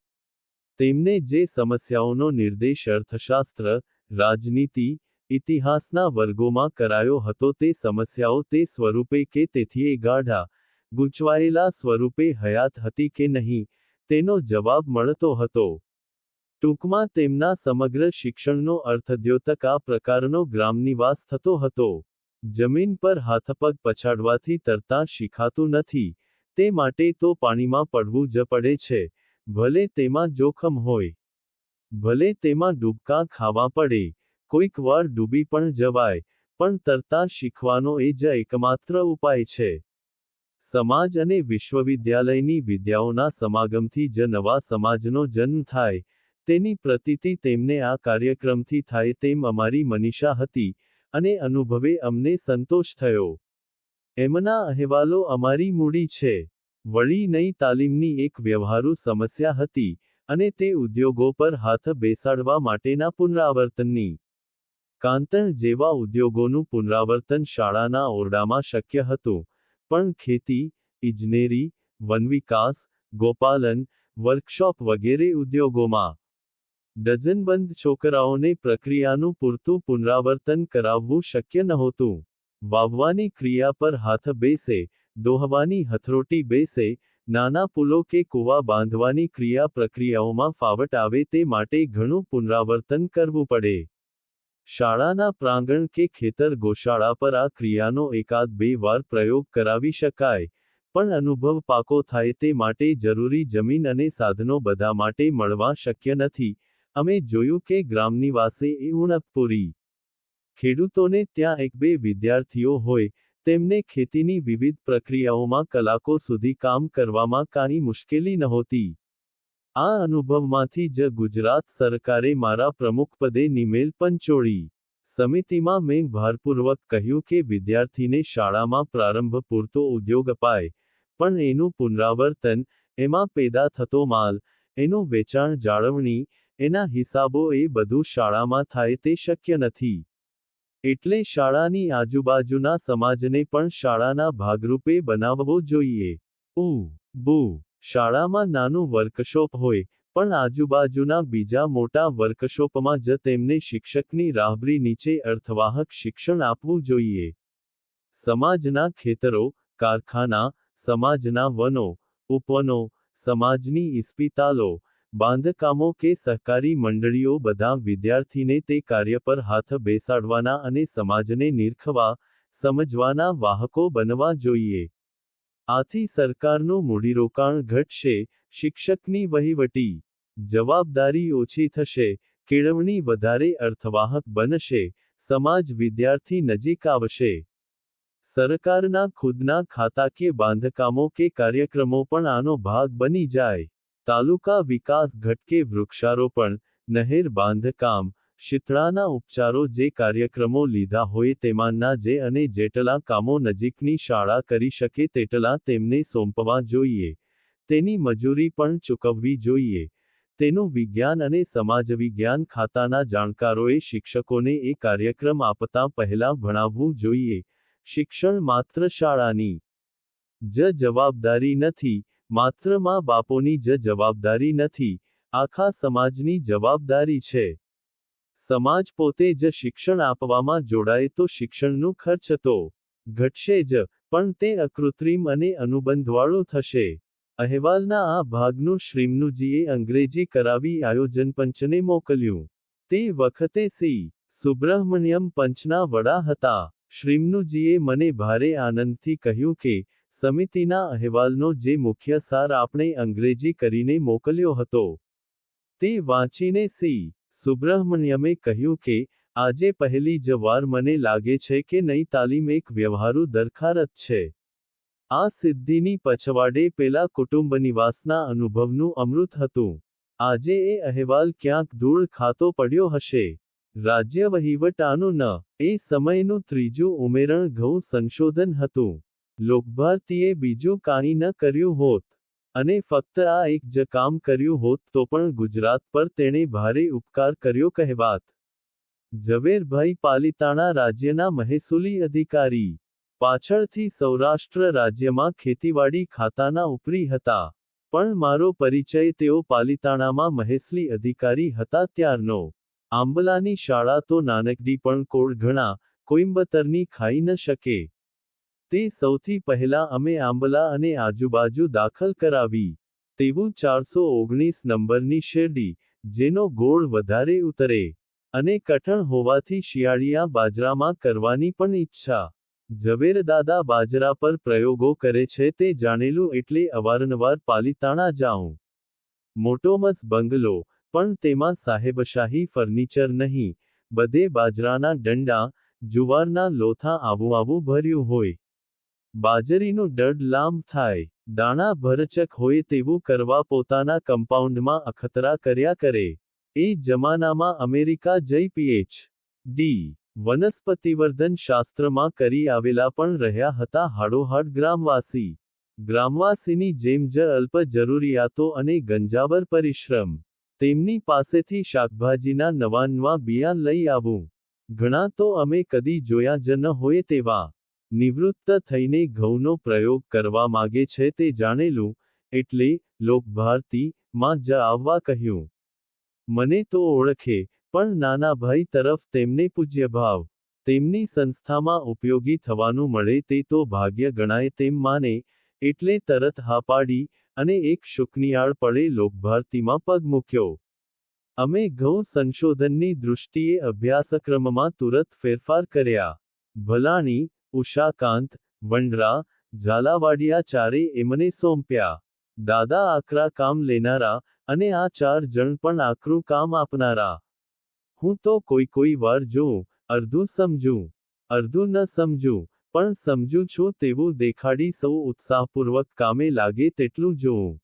તેમને જે સમસ્યાઓનો નિર્દેશ અર્થશાસ્ત્ર, રાજનીતિ, ઇતિહાસના વર્ગોમાં કરાયો હતો તે સમસ્યાઓ તે સ્વરૂપે કે તેથી ગાઢા, ગૂંચવાયેલા સ્વરૂપે હયાત હતી કે નહીં, તેનો જવાબ મળતો હતો. ટૂંકમાં તેમના સમગ્ર શિક્ષણનો અર્થદ્યોતક આ પ્રકારનો ગ્રામનિવાસ થતો હતો. જમીન પર હાથપગ પછાડવાથી તરતા શીખાતું નથી, તે માટે તો પાણીમાં પડવું જ પડે છે, ભલે તેમાં જોખમ હોય. ભલે તેમાં ડૂબકા ખાવા પડે, કોઈક વાર ડૂબી પણ જવાય, પણ તરતા શીખવાનો એ જ એકમાત્ર ઉપાય છે. સમાજ અને વિશ્વવિદ્યાલયની વિદ્યાઓના સમાગમથી જ નવા સમાજનો જન્મ થાય, તેની પ્રતીતિ તેમને આ કાર્યક્રમથી થાય તેમ અમારી મનીષા હતી, અને અનુભવે અમને સંતોષ થયો. એમના અહેવાલો અમારી મૂડી છે. વળી નઈ તાલીમની એક વ્યવહારુ સમસ્યા હતી, અને તે ઉદ્યોગો પર હાથ બેસાડવા માટેના પુનરાવર્તનની. કાંતણ જેવા ઉદ્યોગોનું પુનરાવર્તન શાળાના ઓરડામાં શક્ય હતું, પણ ખેતી, ઇજનેરી, વનવિકાસ, ગોપાલન, વર્કશોપ વગેરે ઉદ્યોગોમાં ડઝનબંધ છોકરાઓને પ્રક્રિયાનું પૂરતું પુનરાવર્તન કરાવવું શક્ય નહોતું. વાવવાની ક્રિયા પર હાથ બેસે, દોહવાની હથરોટી બેસે, નાના પુલો કે કૂવા બાંધવાની ક્રિયા પ્રક્રિયાઓમાં ફાવટ આવે તે માટે ઘણું પુનરાવર્તન કરવું પડે. શાળાના પ્રાંગણ કે ખેતર ગોશાળા પર આ ક્રિયાનો એકાદ બે વાર પ્રયોગ કરાવી શકાય, પણ અનુભવ પાકો થાય તે માટે જરૂરી જમીન અને સાધનો બધા માટે મળવા શક્ય નથી. અમે જોયું કે ગ્રામનિવાસે એ ઉણપ પૂરી. ખેડૂતોને ત્યાં એક બે વિદ્યાર્થીઓ હોય, તેમને ખેતીની વિવિધ પ્રક્રિયાઓમાં કલાકો સુધી કામ કરવામાં કાંઈ મુશ્કેલી નહોતી. આ અનુભવમાંથી જ ગુજરાત સરકારે મારા પ્રમુખપદે નિમેલ પંચોળી. સમિતિમાં મેં ભારપૂર્વક કહ્યું કે વિદ્યાર્થીને શાળામાં પ્રારંભ પૂરતો ઉદ્યોગ અપાય, પણ એનું પુનરાવર્તન, એમાં પેદા થતો માલ, એનું વેચાણ જાળવણી, એના હિસાબો એ બધું શાળામાં થાય તે શક્ય નથી. એટલે શાળાની આજુબાજુના સમાજને પણ શાળાના ભાગરૂપે બનાવવો જોઈએ. શાળામાં નાનું વર્કશોપ હોય, પણ આજુબાજુના બીજા મોટા વર્કશોપમાં જ તેમને શિક્ષકની રાહબરી નીચે અર્થવાહક શિક્ષણ આપવું જોઈએ. સમાજના ખેતરો, કારખાના, સમાજના વનો, ઉપવનો, સમાજની ઇસ્પિતાલો, બાંધકામો કે સહકારી મંડળીઓ બધા વિદ્યાર્થીને તે કાર્ય પર હાથ બેસાડવાના અને સમાજને નિરખવા, સમજવાના વાહકો બનવા જોઈએ. આથી સરકારનું મૂડીરોકાણ ઘટશે, શિક્ષકની વહીવટી જવાબદારી ઓછી થશે, કેળવણી વધારે અર્થવાહક બનશે, સમાજ વિદ્યાર્થી નજીક આવશે. સરકારના ખુદના ખાતાકીય બાંધકામો કે કાર્યક્રમો પણ આનો ભાગ બની જાય. તાલુકા વિકાસ ઘટકે વૃક્ષારોપણ, નહેર બાંધકામ, શીતળાના ઉપચારો જે કાર્યક્રમો લીધા હોય તેમાંના જે અને જેટલા કામો નજીકની શાળા કરી શકે તેટલા તેમને સોંપવા જોઈએ. તેની મજૂરી પણ ચૂકવવી જોઈએ. તેનું વિજ્ઞાન અને સમાજવિજ્ઞાન ખાતાના જાણકારોએ શિક્ષકોને એ કાર્યક્રમ આપતા પહેલા ભણાવવું જોઈએ. શિક્ષણ માત્ર શાળાની જ જવાબદારી નથી, માત્ર મા બાપોની જ જવાબદારી નથી, આખા સમાજની જવાબદારી છે. સમાજ પોતે જ શિક્ષણ આપવામાં જોડાય તો શિક્ષણનું ખર્ચ તો ઘટશે જ, પણ તે અકૃત્રિમ અને અનુબંધવાળું થશે. અહેવાલના આ ભાગનું શ્રીમનુજીએ અંગ્રેજી કરાવી આયોજન પંચને મોકલ્યું. તે વખતે સી. સુબ્રહ્મણ્યમ પંચના વડા હતા. શ્રીમનુજીએ મને ભારે આનંદથી કહ્યું કે, સમિતિના અહેવાલનો જે મુખ્ય સાર આપણે અંગ્રેજી કરીને મોકલ્યો હતો. તે વાંચીને સી. સુબ્રહ્મણ્યમે કહ્યું કે, આજે પહેલી જ વાર મને લાગે છે કે નઈ તાલીમ એક વ્યવહારુ દરખારત છે. આ સિદ્ધિની પછવાડે પેલા કુટુંબ નિવાસના અનુભવનું અમૃત હતું. આજે એ અહેવાલ ક્યાંક ધૂળ ખાતો પડ્યો હશે. રાજ્ય વહીવટાનું ન. એ સમયનું ત્રીજું ઉમેરણ ઘઉં સંશોધન હતું. લોકભારતીએ બીજું કાંઈ ન કર્યું હોત. અને ફક્ત આ એક જ કામ કર્યું હોત તો પણ ગુજરાત પર તેણે ભારે ઉપકાર કર્યો કહેવાત. ઝવેરભાઈ પાલિતાણા રાજ્યના મહેસૂલી અધિકારી. પાછળથી સૌરાષ્ટ્ર રાજ્યમાં ખેતીવાડી ખાતાના ઉપરી હતા. પણ મારો પરિચય તેઓ પાલિતાણામાં મહેસલી અધિકારી હતા ત્યારનો. આંબલાની શાળા તો નાનકડી પણ કોડ ઘણા, કોઈમ્બતરની ખાઈ ન શકે. તે સૌથી પહેલા અમે આંબલા અને આજુબાજુ દાખલ કરાવી. તેવું 419 નંબરની શેરડી, જેનો ગોળ વધારે ઉતરે. અને કઠણ હોવાથી શિયાળિયા બાજરામાં કરવાની પણ ઈચ્છા. ઝવેરદાદા બાજરા પર પ્રયોગો કરે છે તે જાણેલું એટલે અવારનવાર પાલિતાણા જાઉં. મોટોમસ બંગલો, પણ તેમાં સાહેબશાહી ફર્નિચર નહીં, બધે બાજરાના ડંડા, જુવારના લોથા આવું ભર્યું હોય. બાજરીનું દડ લાંબ થાય, દાણા ભરચક હોય તેવું કરવા પોતાના કમ્પાઉન્ડમાં અખતરા કર્યા કરે. એ જમાનામાં અમેરિકા જઈ પીએચ.ડી. વનસ્પતિવર્ધન શાસ્ત્રમાં કરી આવેલા પણ રહ્યા હતા હાડોહાડ ગ્રામવાસી. ગ્રામવાસીની જેમ જ અલ્પ જરૂરિયાતો અને ગંજાવર પરિશ્રમ. તેમની પાસેથી શાકભાજીના નવા બિયાં લઈ આવું. ઘણા તો અમે કદી જોયા જ ન હોય તેવા. નિવૃત્ત થઈને ઘઉંનો પ્રયોગ કરવા માગે છે તે જાણેલું, એટલે લોકભારતી માં જ આવવા કહ્યું. મને તો ઓળખે, પણ નાના ભાઈ તરફ તેમને પૂજ્યભાવ. તેમની સંસ્થામાં ઉપયોગી થવાનું મળે તે તો ભાગ્ય ગણાય તેમ માને, એટલે તરત હા પાડી, અને એક શુકનિયાળ પડે લોકભારતીમાં પગ મૂક્યો. અમે ઘઉં સંશોધનની દૃષ્ટિએ અભ્યાસક્રમમાં તુરત ફેરફાર કર્યા. ભલાણી, ઉષાકાંત, વંડરા, ઝાલાવાડિયા ચારે એમને સોંપ્યા. દાદા આકરા કામ લેનારા, અને આ 4 જણ પણ આકરું કામ આપનારા. હું તો કોઈ વાર જોઉં, અર્ધું સમજું, અર્ધું ન સમજું, પણ સમજું છું તેવું દેખાડી સૌ ઉત્સાહપૂર્વક કામે લાગે તેટલું જોઉં.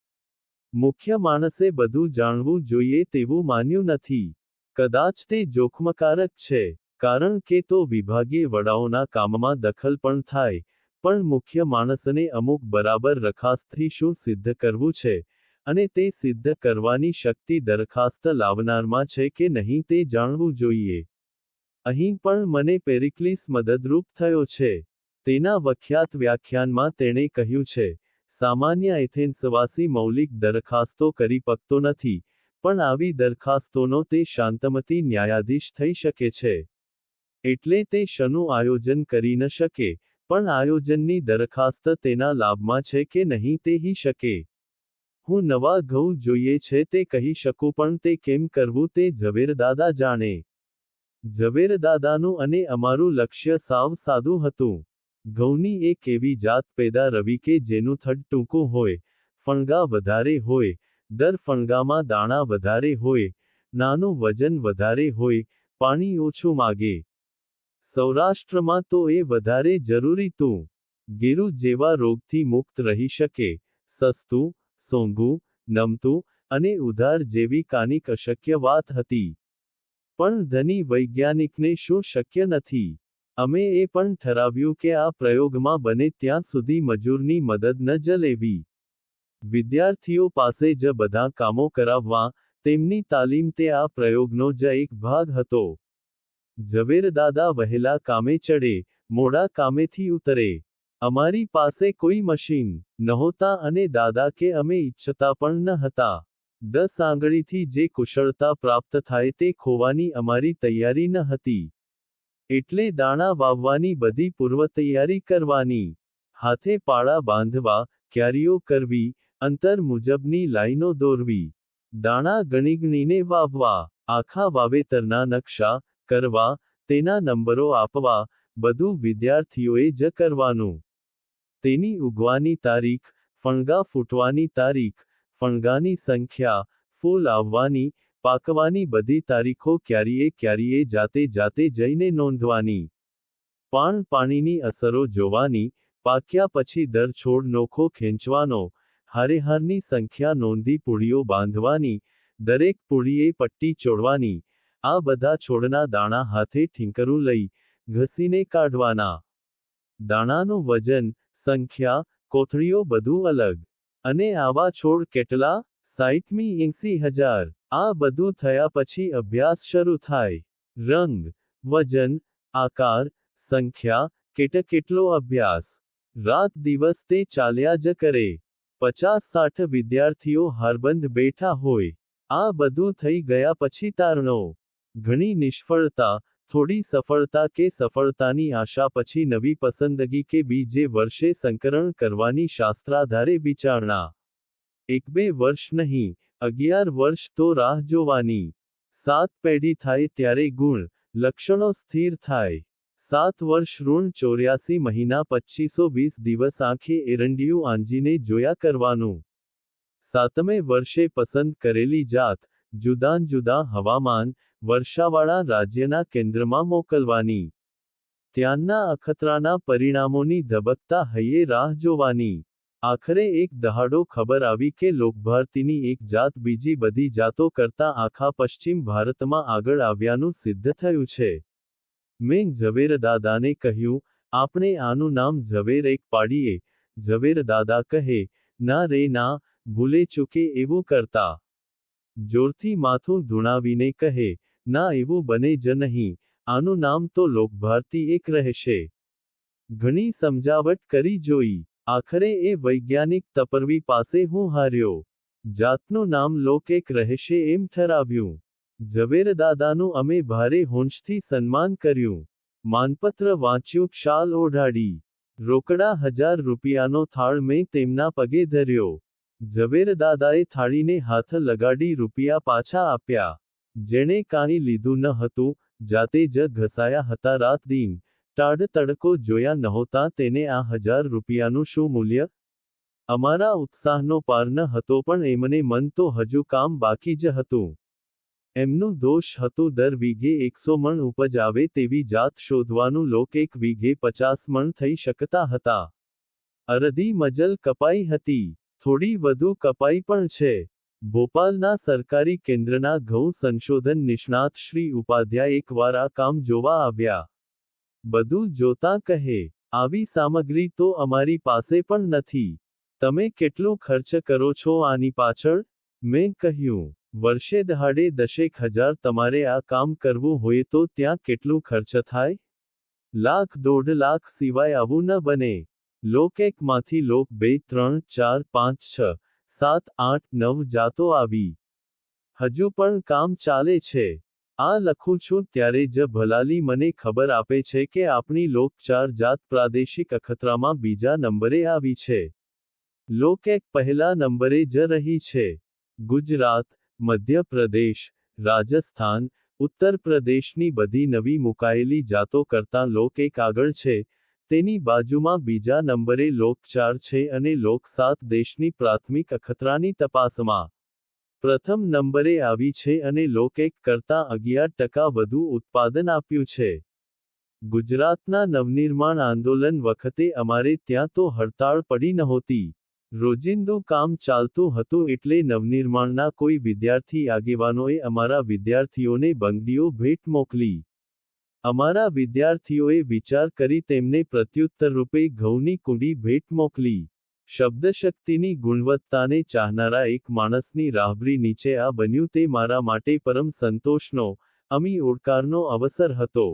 મુખ્ય માણસે બધું જાણવું જોઈએ તેવું માન્યું નથી. કદાચ તે જોખમકારક છે, કારણ કે તો વિભાગીય વડાઓના કામમાં દખલ પણ થાય, પણ મુખ્ય માણસને અમુક બરાબર રખાસ્તથી શું સિદ્ધ કરવું છે, અને તે સિદ્ધ કરવાની શક્તિ દરખાસ્ત લાવનારમાં છે કે નહીં તે જાણવું જોઈએ. અહીં પણ મને પેરિક્લિસ મદદરૂપ થયો છે. તેના વખ્યાત વ્યાખ્યાનમાં તેણે કહ્યું છે, સામાન્ય એથેન્સવાસી મૌલિક દરખાસ્તો કરી પકતો નથી, પણ આવી દરખાસ્તોનો તે શાંતમતી ન્યાયાધીશ થઈ શકે છે. એટલે તે શનું આયોજન કરી ન શકે, પણ આયોજનની દરખાસ્ત તેના લાભમાં છે કે નહીં તે હી શકે. હું નવા ઘઉં જોઈએ છે તે કહી શકું પણ તે કેમ કરવું તે ઝવેરદાદા જાણે. ઝવેરદાદાનું અને અમારું લક્ષ્ય સાવ સાદું હતું. ઘઉંની એક એવી જાત પેદા રવી કે જેનું થડ ટૂંકું હોય, ફણગા વધારે હોય, દર ફણગામાં દાણા વધારે હોય, નાનું વજન વધારે હોય, પાણી ઓછું માગે. સૌરાષ્ટ્રમાં તો એ વધારે જરૂરી તું. ગેરુ જેવા રોગથી મુક્ત રહી શકે, સસ્તું, સોંઘું, નમતું, અને ઉધાર જેવી કાનિક અશક્ય વાત હતી. પણ ધની વૈજ્ઞાનિકને શું શક્ય નથી? અમે એ પણ ઠરાવ્યું કે આ પ્રયોગમાં બને ત્યાં સુધી મજૂરની મદદ ન જ લેવી. વિદ્યાર્થીઓ પાસે જ બધા કામો કરાવવા, તેમની તાલીમ તે આ પ્રયોગનો જ એક ભાગ હતો. ઝવેરદાદા વહેલા કામે ચડે, મોડા કામેથી ઉતરે. અમારી પાસે કોઈ મશીન નહોતા અને દાદા કે અમે ઈચ્છતા પણ ન હતા. 10 આંગળીથી જે કુશળતા પ્રાપ્ત થાય તે ખોવાની અમારી તૈયારી ન હતી. એટલે દાણા વાવવાની બધી પૂર્વતૈયારી કરવાની. હાથે પાળા બાંધવા, ક્યારીઓ કરવી, અંતર મુજબની લાઈનો દોરવી. દાણા ગણીને વાવવા, આખા વાવેતરના નકશા કરવા, તેના નંબરો આપવા, બધું વિદ્યાર્થીઓએ જ કરવાનું. તેની ઉગવાની તારીખ, ફણગા ફૂટવાની તારીખ, ફણગાની સંખ્યા, ફૂલ આવવાની, પાકવાની બધી તારીખો ક્યારીએ જાતે જઈને નોંધવાની. પાણીની અસરો જોવાની, પાક્યા પછી દર છોડ નોખો ખેંચવાનો, હારેહારની સંખ્યા નોંધી પૂળીઓ બાંધવાની, દરેક પૂળીએ પટ્ટી ચોડવાની, આ બધા છોડના દાણા હાથે ઠીંકરું લઈ, ઘસીને કાઢવાના. દાણાનું વજન, સંખ્યા, કોથળીઓ બધું અલગ. અને આવા છોડ કેટલા? 60,80,000. આ બધું થયા પછી અભ્યાસ શરૂ થાય. રંગ, વજન, આકાર, સંખ્યા, કેટલો અભ્યાસ. રાત દિવસ તે ચાલ્યા જ કરે. 50-60 વિદ્યાર્થીઓ હારબંધ બેઠા હોય. આ બધું થઈ ગયા પછી તારણો. ઘણી નિષ્ફળતા, થોડી સફળતા કે સફળતાની આશા પછી નવી પસંદગી કે બીજે વર્ષે સંકરણ કરવાની શાસ્ત્રાધારે વિચારણા. 1-2 વર્ષ નહીં, 11 વર્ષ તો રાહ જોવાની. 7 પેઢી થાય ત્યારે ગુણ, લક્ષણો સ્થિર થાય. 7 વર્ષ ઋણ 84 મહિના 2520 દિવસ આંખે એરંડિયું આંજીને જોયા કરવાનું. 7મે વર્ષે પસંદ કરેલી જાત, જુદાં જુદાં હવામાન, વર્ષાવાળા રાજ્યના કેન્દ્રમાં મોકલવાની. ત્યાંના અખતરાના પરિણામોની ધબકતા હૈયે રાહ જોવાની. આખરે એક દહાડો ખબર આવી કે લોકભારતીની એક જાત બીજી બધી જાતો કરતાં આખા પશ્ચિમ ભારતમાં આગળ આવ્યાનું સિદ્ધ થયું છે. મેં ઝવેરદાદાને કહ્યું, આપણે આનું નામ ઝવેર એક પાડીએ. ઝવેરદાદા કહે, ના રે ના, ભૂલે ચૂકે એવું કરતા. જોરથી માથું ધૂણાવીને કહે, ના એવું બને જ નહીં, આનું નામ તો લોકભારતી એક રહેશે. ઘણી સમજાવટ કરી જોઈ. આખરે એ વૈજ્ઞાનિક તપરવી પાસે હું હાર્યો. જાતનું નામ લોક એક રહેશે એમ ઠરાવ્યું. ઝવેરદાદાનું અમે ભારે હોંશથી સન્માન કર્યું. માનપત્ર વાંચ્યું, શાલ ઓઢાડી. રોકડા 1000 રૂપિયાનો થાળ મેં તેમના પગે ધર્યો. ઝવેરદાદાએ થાળીને હાથ લગાડી રૂપિયા પાછા આપ્યા. જેણે કાંઈ લીધું ન હતું, જાતે જ ઘસાયા હતા રાત દિન. ટાઢ તડકો જોયા નહોતા તેને આ 1000 રૂપિયાનું શું મૂલ્ય? અમારા ઉત્સાહનો પાર ન હતો પણ એમને મન તો હજુ કામ બાકી જ હતું. એમનું દોષ હતું દર વીઘે 100 મણ ઉપજ આવે તેવી જાત શોધવાનું. લોક એક વીઘે 50 મણ થઈ શકતા હતા. અરધી મજલ કપાઈ હતી. થોડી વધુ કપાઈ પણ છે. ભોપાલના સરકારી કેન્દ્રના ઘઉં સંશોધન નિષ્ણાત શ્રી ઉપાધ્યાય એકવાર આ કામ જોવા આવ્યા. બધું જોતાં કહે, આવી સામગ્રી તો અમારી પાસે પણ નથી. તમે કેટલું ખર્ચ કરો છો આની પાછળ? મેં કહ્યું, વર્ષે દહાડે 10,000 તમારે આ કામ કરવું હોય તો ત્યાં કેટલું ખર્ચ થાય? 1,00,000-1.5 લાખ સિવાય આવું ન બને. લોક એકમાંથી લોક 2, 3, 4, 5, 6, 7, 8, 9 જાતો આવી. હજુ પણ કામ ચાલે છે. આ લખું છું ત્યારે જ ભલાલી મને ખબર આપે છે કે આપણી લોક 4 જાત પ્રાદેશિક અખતરામાં બીજા નંબરે આવી છે. લોક એક પહેલા નંબરે જ રહી છે. ગુજરાત, મધ્ય પ્રદેશ, રાજસ્થાન, ઉત્તર પ્રદેશની બધી નવી મુકાયેલી જાતો કરતાં લોક એક આગળ છે. તેની બાજુમાં બીજા નંબરે લોક 4 છે અને લોક 7 દેશની પ્રાથમિક અખતરાની તપાસમાં પ્રથમ નંબરે આવી છે અને લોક એક કરતાં 11% વધુ ઉત્પાદન આપ્યું છે. ગુજરાતના નવનિર્માણ આંદોલન વખતે અમારે ત્યાં તો હડતાળ પડી નહોતી. રોજિંદું કામ ચાલતું હતું એટલે નવનિર્માણના કોઈ વિદ્યાર્થી આગેવાનોએ અમારા વિદ્યાર્થીઓને બંગડીઓ ભેટ મોકલી. અમારા વિદ્યાર્થીઓએ વિચાર કરી તેમને પ્રત્યુત્તરરૂપે ઘઉંની કુંડી ભેટ મોકલી. શબ્દશક્તિની ગુણવત્તાને ચાહનારા એક માણસની રાહબરી નીચે આ બન્યું તે મારા માટે પરમ સંતોષનો, અમી ઓડકારનો અવસર હતો.